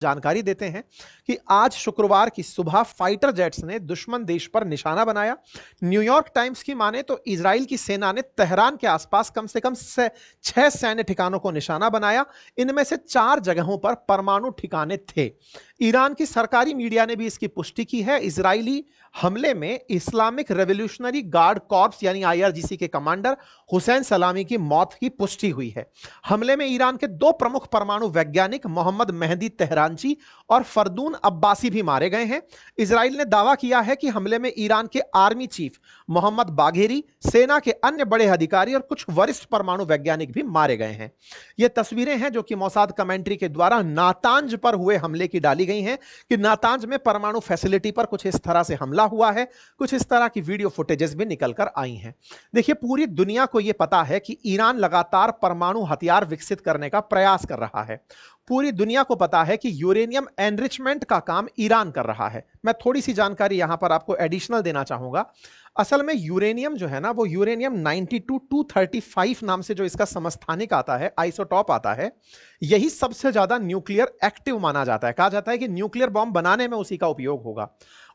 जानकारी देते हैं कि आज शुक्रवार की सुबह फाइटर जेट्स ने दुश्मन देश पर निशाना बनाया। न्यूयॉर्क टाइम्स की माने तो इजराइल की सेना ने तेहरान के आसपास कम से कम 6 सैन्य ठिकानों को निशाना बनाया। इनमें से 4 जगहों पर परमाणु ठिकाने थे। ईरान की सरकारी मीडिया ने भी इसकी पुष्टि की है। इजरायली हमले में इस्लामिक रेवोल्यूशनरी गार्ड कॉर्प्स यानी आईआरजीसी के कमांडर हुसैन सलामी की मौत की पुष्टि हुई है। हमले में ईरान के 2 प्रमुख परमाणु वैज्ञानिक मोहम्मद मेहदी तेहरानची और फरदून अब्बासी भी मारे गए हैं। इजराइल ने दावा किया है कि हमले में ईरान के आर्मी चीफ मोहम्मद बाघेरी, सेना के अन्य बड़े अधिकारी और कुछ वरिष्ठ परमाणु वैज्ञानिक भी मारे गए हैं। ये तस्वीरें हैं जो कि मोसाद कमेंट्री के द्वारा नातांज पर हुए हमले की डाली गई हैं कि नातांज में परमाणु फैसिलिटी पर कुछ इस तरह से हमला हुआ है। कुछ इस तरह की वीडियो फुटेजेस भी निकल कर आई हैं। देखिए, पूरी दुनिया को यह पता है कि ईरान लगातार परमाणु हथियार विकसित करने का प्रयास कर रहा है। पूरी दुनिया को पता है कि यूरेनियम एनरिचमेंट का काम ईरान कर रहा है। मैं थोड़ी सी जानकारी यहां पर आपको एडिशनल देना चाहूंगा। असल में यूरेनियम जो है ना, वो यूरेनियम 92-235 नाम से जो इसका समस्थानिक आता है, आइसोटॉप आता है, यही सबसे ज्यादा न्यूक्लियर एक्टिव माना जाता है। कहा जाता है कि न्यूक्लियर बॉम्ब बनाने में उसी का उपयोग होगा।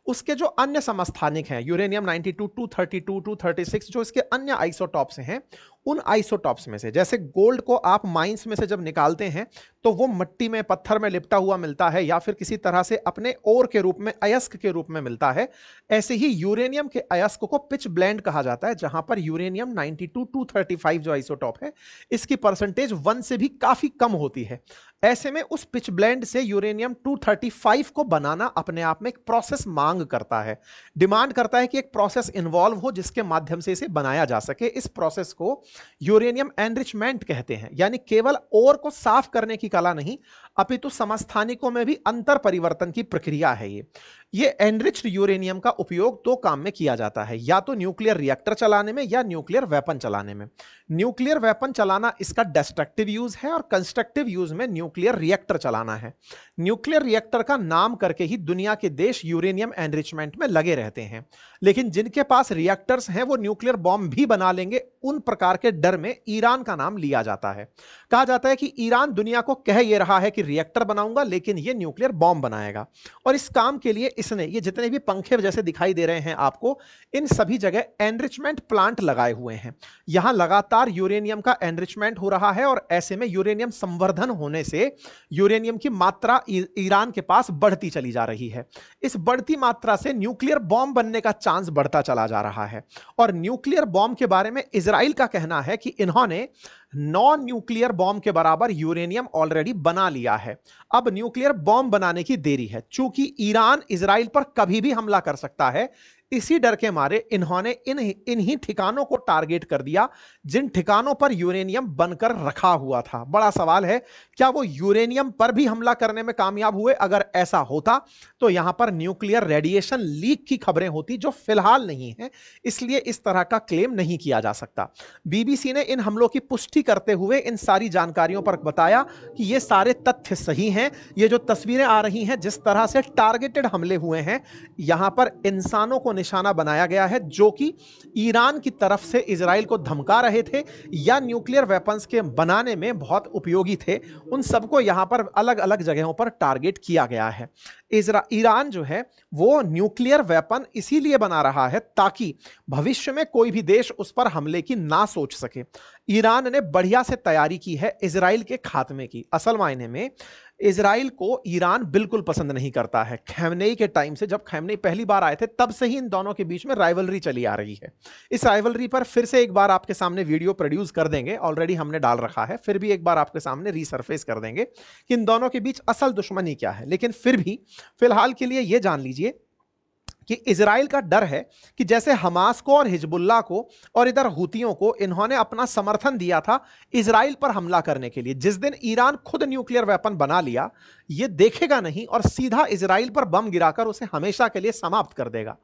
उसके जो अन्य समस्थानिक हैं, यूरेनियम 92, 232, 236, जो इसके अन्य आइसोटॉप्स हैं, उन आइसोटॉप्स में से जैसे गोल्ड को आप माइंस में से जब निकालते हैं तो वो मिट्टी में, पत्थर में लिपटा हुआ मिलता है या फिर किसी तरह से अपने ओर के रूप में, अयस्क के रूप में मिलता है। ऐसे ही यूरेनियम के अयस्क को पिच ब्लेंड कहा जाता है, जहां पर यूरेनियम 92, 235 जो आइसोटॉप है, इसकी परसेंटेज 1 से भी काफी कम होती है। ऐसे में उस पिच ब्लेंड से यूरेनियम 235 को बनाना अपने आप में एक प्रोसेस मांग करता है, डिमांड करता है कि एक प्रोसेस इन्वॉल्व हो जिसके माध्यम से इसे बनाया जा सके। इस प्रोसेस को यूरेनियम एनरिचमेंट कहते हैं, यानी केवल ओर को साफ करने की कला नहीं, अपितु समस्थानिकों में भी अंतर परिवर्तन की प्रक्रिया है। ये एनरिच्ड यूरेनियम का उपयोग 2 काम में किया जाता है, या तो न्यूक्लियर रिएक्टर चलाने में या न्यूक्लियर वेपन चलाने में। न्यूक्लियर वेपन चलाना इसका डिस्ट्रक्टिव यूज है और कंस्ट्रक्टिव यूज में न्यूक्लियर रिएक्टर चलाना है। न्यूक्लियर रिएक्टर का नाम करके ही दुनिया के देश यूरेनियम एनरिचमेंट में लगे रहते हैं, लेकिन जिनके पास रिएक्टर्स हैं वो न्यूक्लियर बॉम्ब भी बना लेंगे। उन प्रकार के डर में ईरान का नाम लिया जाता है। कहा जाता है कि ईरान दुनिया को कह यह रहा है कि रिएक्टर बनाऊंगा, लेकिन यह न्यूक्लियर बॉम्ब बनाएगा। और इस काम के लिए इसने ये जितने भी पंखे जैसे दिखाई दे रहे हैं आपको, इन सभी जगह एनरिचमेंट प्लांट लगाए हुए हैं। यहां लगातार यूरेनियम का एनरिचमेंट हो रहा है और ऐसे में यूरेनियम संवर्धन होने से यूरेनियम की मात्रा ईरान के पास बढ़ती चली जा रही है। इस बढ़ती मात्रा से न्यूक्लियर बॉम्ब बनने का चांस बढ़ता चला जा रहा है। और न्यूक्लियर बॉम्ब के बारे में इजराइल का कहना है कि इन्होंने नॉन न्यूक्लियर बॉम्ब के बराबर यूरेनियम ऑलरेडी बना लिया है। अब न्यूक्लियर बॉम्ब बनाने की देरी है। चूंकि ईरान इजराइल पर कभी भी हमला कर सकता है, इसी डर के मारे इन्होंने इन्हीं ठिकानों को टारगेट कर दिया जिन ठिकानों पर यूरेनियम बनकर रखा हुआ था। बड़ा सवाल है, क्या वो यूरेनियम पर भी हमला करने में कामयाब हुए? अगर ऐसा होता तो यहां पर न्यूक्लियर रेडिएशन लीक की खबरें होती, जो फिलहाल नहीं है, इसलिए इस तरह का क्लेम नहीं किया जा सकता। बीबीसी ने इन हमलों की पुष्टि करते हुए इन सारी जानकारियों पर बताया कि ये सारे तथ्य सही हैं। ये जो तस्वीरें आ रही हैं, जिस तरह से टारगेटेड हमले हुए हैं, यहां पर इंसानों को निशाना बनाया गया है जो कि ईरान की तरफ से इजराइल को धमका रहे थे या न्यूक्लियर वेपन्स के बनाने में बहुत उपयोगी थे। उन सबको यहां पर अलग अलग जगहों पर टारगेट किया गया है। ईरान जो है वो न्यूक्लियर वेपन इसीलिए बना रहा है ताकि भविष्य में कोई भी देश उस पर हमले की ना सोच सके। ईरान ने बढ़िया से तैयारी की है इजराइल के खात्मे की। असल मायने में इजराइल को ईरान बिल्कुल पसंद नहीं करता है। खैमनेई के टाइम से, जब खैमनेई पहली बार आए थे, तब से ही इन दोनों के बीच में राइवलरी चली आ रही है। इस राइवलरी पर फिर से एक बार आपके सामने वीडियो प्रोड्यूस कर देंगे, ऑलरेडी हमने डाल रखा है, फिर भी एक बार आपके सामने रीसरफेस कर देंगे कि इन दोनों के बीच असल दुश्मनी क्या है। लेकिन फिर भी फिलहाल के लिए यह जान लीजिए कि इजराइल का डर है कि जैसे हमास को और हिजबुल्लाह को और इधर हूतियों को इन्होंने अपना समर्थन दिया था इजराइल पर हमला करने के लिए, जिस दिन ईरान खुद न्यूक्लियर वेपन बना लिया, ये देखेगा नहीं और सीधा इजराइल पर बम गिराकर उसे हमेशा के लिए समाप्त कर देगा।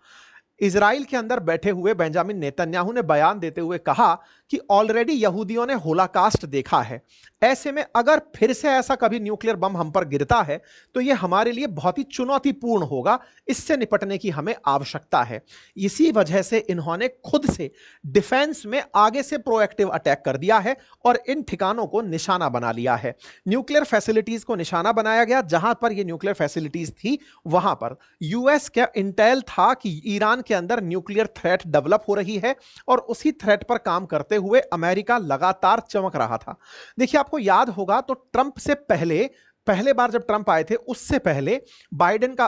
इजराइल के अंदर बैठे हुए बेंजामिन नेतन्याहू ने बयान देते हुए कहा कि ऑलरेडी यहूदियों ने होलाकास्ट देखा है। ऐसे में अगर फिर से ऐसा कभी न्यूक्लियर बम हम पर गिरता है तो यह हमारे लिए बहुत ही चुनौतीपूर्ण होगा, इससे निपटने की हमें आवश्यकता है। इसी वजह से इन्होंने खुद से डिफेंस में आगे से प्रोएक्टिव अटैक कर दिया है और इन ठिकानों को निशाना बना लिया है। न्यूक्लियर फैसिलिटीज को निशाना बनाया गया, जहां पर यह न्यूक्लियर फैसिलिटीज थी वहां पर यूएस का इंटेल था कि ईरान के अंदर न्यूक्लियर थ्रेट डेवलप हो रही है और उसी थ्रेट पर काम करते हुए अमेरिका लगातार चमक रहा था। देखिए, आपको याद होगा तो ट्रंप से पहले बार जब ट्रंप आए थे उससे पहले बाइडेन का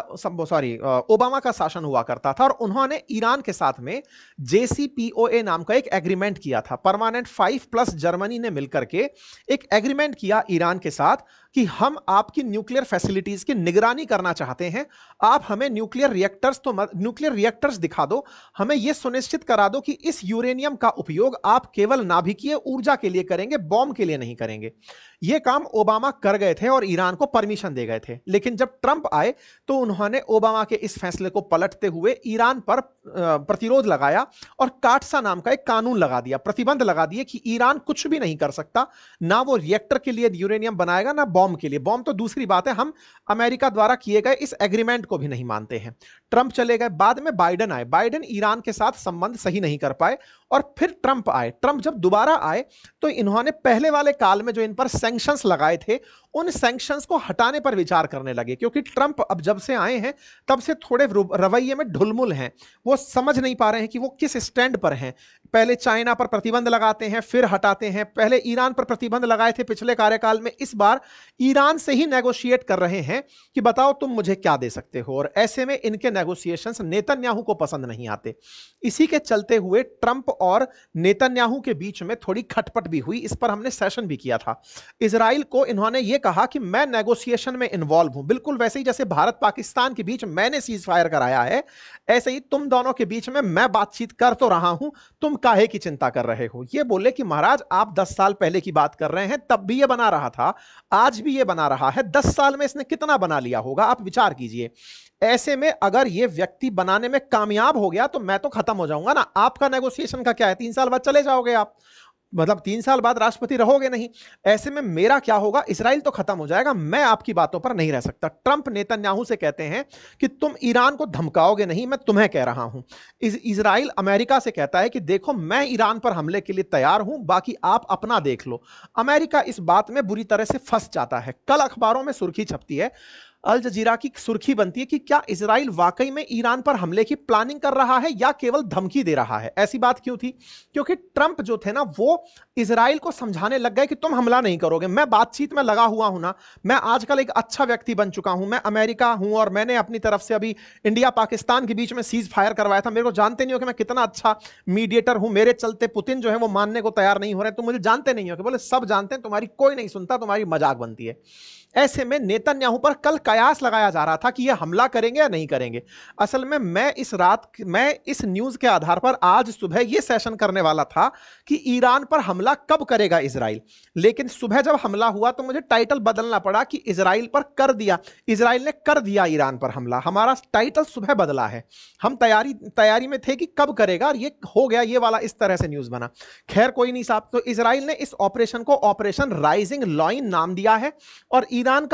ओबामा का शासन हुआ करता था और उन्होंने ईरान के साथ में JCPOA नाम का एक एग्रीमेंट किया था। परमानेंट 5+ जर्मनी ने मिलकर के एक एग्रीमेंट किया ईरान के साथ कि हम आपकी न्यूक्लियर फैसिलिटीज की निगरानी करना चाहते हैं, आप हमें न्यूक्लियर रिएक्टर्स दिखा दो, हमें यह सुनिश्चित करा दो कि इस यूरेनियम का उपयोग आप केवल नाभिकीय ऊर्जा के लिए करेंगे, बॉम्ब के लिए नहीं करेंगे। यह काम ओबामा कर गए थे और ईरान को परमिशन दे गए थे। लेकिन जब ट्रंप आए तो उन्होंने ओबामा के इस फैसले को पलटते हुए ईरान पर प्रतिरोध लगाया और काटसा नाम का एक कानून लगा दिया, प्रतिबंध लगा दिए कि ईरान कुछ भी नहीं कर सकता, ना वो रिएक्टर के लिए यूरेनियम बनाएगा ना बॉम्ब के लिए। बॉम्ब तो दूसरी बात है, हम अमेरिका द्वारा किए गए इस एग्रीमेंट को भी नहीं मानते हैं। ट्रंप चले गए, बाद में बाइडेन आए। बाइडेन ईरान के साथ संबंध सही नहीं कर पाए और फिर ट्रंप आए। ट्रंप जब दोबारा आए तो इन्होंने पहले वाले काल में जो इन पर सैंक्शंस लगाए थे उन सैंक्शंस को हटाने पर विचार करने लगे, क्योंकि ट्रंप अब जब से आए हैं तब से थोड़े रवैये में ढुलमुल हैं। वो समझ नहीं पा रहे हैं कि वो किस स्टैंड पर हैं। पहले चाइना पर प्रतिबंध लगाते हैं फिर हटाते हैं, पहले ईरान पर प्रतिबंध लगाए थे पिछले कार्यकाल में, इस बार ईरान से ही नेगोशिएट कर रहे हैं कि बताओ तुम मुझे क्या दे सकते हो। और ऐसे में इनके नेगोशिएशंस नेतन्याहू को पसंद नहीं आते। इसी के चलते हुए ट्रंप और नेतन्याहू के बीच में थोड़ी खटपट भी हुई। इस पर हमने सेशन भी किया था। इजराइल को इन्होंने यह कहा कि मैं नेगोशिएशन में इन्वॉल्व हूं, बिल्कुल वैसे ही जैसे भारत पाकिस्तान के बीच मैंने सीज फायर कराया है, ऐसे ही तुम दोनों के बीच में मैं बातचीत कर तो रहा हूं, तुम काहे की चिंता कर रहे हो। यह बोले कि महाराज आप 10 साल पहले की बात कर रहे हैं, तब भी यह बना रहा था, आज भी यह बना रहा है। 10 साल में इसने कितना बना लिया होगा, आप विचार कीजिए। ऐसे में अगर यह व्यक्ति बनाने में कामयाब हो गया तो मैं तो खत्म हो जाऊंगा ना। आपका नेगोशिएशन का क्या है, 3 साल बाद चले जाओगे आप, मतलब 3 साल बाद राष्ट्रपति रहोगे नहीं। ऐसे में मेरा क्या होगा, इजराइल तो खत्म हो जाएगा, मैं आपकी बातों पर नहीं रह सकता। ट्रंप नेतन्याहू से कहते हैं कि तुम ईरान को धमकाओगे नहीं, मैं तुम्हें कह रहा हूं। इजराइल अमेरिका से कहता है कि देखो मैं ईरान पर हमले के लिए तैयार हूं, बाकी आप अपना देख लो। अमेरिका इस बात में बुरी तरह से फंस जाता है। कल अखबारों में सुर्खी छपती है, अल जजीरा की सुर्खी बनती है कि क्या इजराइल वाकई में ईरान पर हमले की प्लानिंग कर रहा है या केवल धमकी दे रहा है। ऐसी बात क्यों थी, क्योंकि ट्रंप जो थे ना वो इजराइल को समझाने लग गए कि तुम हमला नहीं करोगे, मैं बातचीत में लगा हुआ हूं ना, मैं आजकल एक अच्छा व्यक्ति बन चुका हूं, मैं अमेरिका हूं और मैंने अपनी तरफ से अभी इंडिया पाकिस्तान के बीच में सीज फायर करवाया था। मेरे को जानते नहीं हो कि मैं कितना अच्छा मीडिएटर हूं, मेरे चलते पुतिन जो है वो मानने को तैयार नहीं हो रहे, तुम मुझे जानते नहीं हो। कि बोले सब जानते हैं, तुम्हारी कोई नहीं सुनता, तुम्हारी मजाक बनती है। ऐसे में नेतन्याहू पर कल कयास लगाया जा रहा था कि यह हमला करेंगे या नहीं करेंगे। असल में मैं इस न्यूज के आधार पर आज सुबह यह सेशन करने वाला था कि ईरान पर हमला कब करेगा इजराइल, लेकिन सुबह जब हमला हुआ तो मुझे टाइटल बदलना पड़ा कि इजराइल पर कर दिया, इजराइल ने कर दिया ईरान पर हमला। हमारा टाइटल सुबह बदला है, हम तैयारी में थे कि कब करेगा और ये हो गया, ये वाला इस तरह से न्यूज बना। खैर कोई नहीं साहब, तो इजराइल ने इस ऑपरेशन को ऑपरेशन राइजिंग लॉइन नाम दिया है और ईरान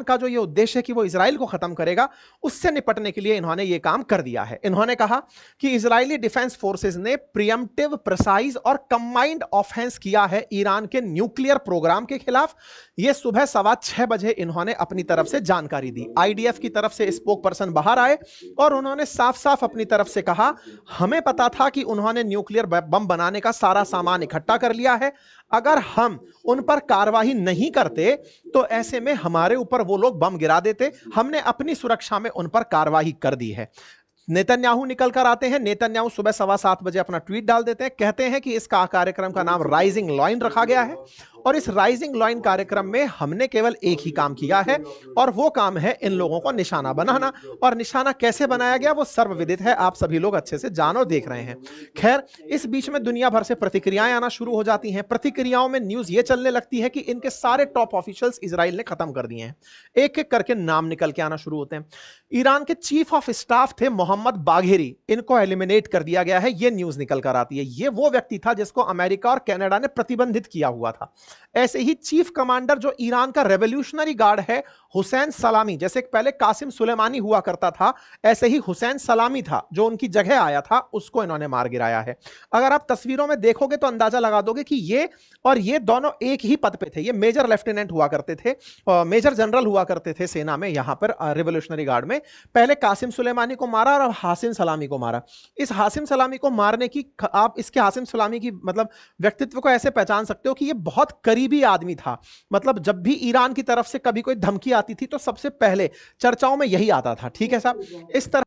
का जो ये उद्देश्य है कि वो इजराइल को खत्म करेगा, उससे निपटने के लिए इन्होंने ये काम कर दिया है। इन्होंने कहा कि इजरायली डिफेंस फोर्सेस ने प्रीएम्प्टिव, प्रिसाइज और कंबाइंड ऑफेंस किया है ईरान के न्यूक्लियर प्रोग्राम के खिलाफ। ये सुबह 6:15 बजे इन्होंने अपनी तरफ से जानकारी दी। आईडीएफ की तरफ से स्पोक पर्सन बाहर आए और उन्होंने साफ साफ अपनी तरफ से कहा, हमें पता था कि उन्होंने न्यूक्लियर बम बनाने का सारा सामान इकट्ठा कर लिया है, अगर हम उन पर कार्रवाई नहीं करते तो ऐसे में हमारे ऊपर वो लोग बम गिरा देते। हमने अपनी सुरक्षा में उन पर कार्रवाई कर दी है। नेतन्याहू निकल कर आते हैं। नेतन्याहू सुबह 7:15 बजे अपना ट्वीट डाल देते हैं, कहते हैं कि इसका कार्यक्रम का नाम राइजिंग लॉइन रखा गया है और इस राइजिंग लॉइन कार्यक्रम में हमने केवल एक ही काम किया है और वो काम है इन लोगों को निशाना बनाना। और निशाना कैसे बनाया गया वो सर्वविदित है, आप सभी लोग अच्छे से जानो देख रहे हैं। खैर, इस बीच में दुनिया भर से प्रतिक्रियाएं आना शुरू हो जाती हैं। प्रतिक्रियाओं में न्यूज ये चलने लगती है कि इनके सारे टॉप ऑफिशियल्स इजराइल ने खत्म कर दिए हैं। एक एक करके नाम निकल के आना शुरू होते हैं। ईरान के चीफ ऑफ स्टाफ थे मोहम्मद बाघेरी, इनको एलिमिनेट कर दिया गया है, ये न्यूज निकल कर आती है। ये वो व्यक्ति था जिसको अमेरिका और कनाडा ने प्रतिबंधित किया हुआ था। ऐसे ही चीफ कमांडर जो ईरान का रेवोल्यूशनरी गार्ड है हुसैन सलामी, जैसे पहले कासिम सुलेमानी हुआ करता था, ऐसे ही हुसैन सलामी था जो उनकी जगह आया था, उसको इन्होंने मार गिराया है। अगर आप तस्वीरों में देखोगे तो अंदाजा लगा दोगे कि ये और ये दोनों एक ही पद पे थे। ये मेजर लेफ्टिनेंट हुआ करते थे, मेजर जनरल हुआ करते थे सेना में, यहां पर रिवोल्यूशनरी गार्ड में। पहले कासिम सुलेमानी को मारा और अब हासिम सलामी को मारा। इस हासिम सलामी को मारने की, आप इसके हासिम सलामी की मतलब व्यक्तित्व को ऐसे पहचान सकते हो कि ये बहुत करीबी आदमी था। मतलब जब भी ईरान की तरफ से कभी कोई धमकी आती थी तो सबसे पहले चर्चाओं में यही आता था। ठीक है साहब, इस तरह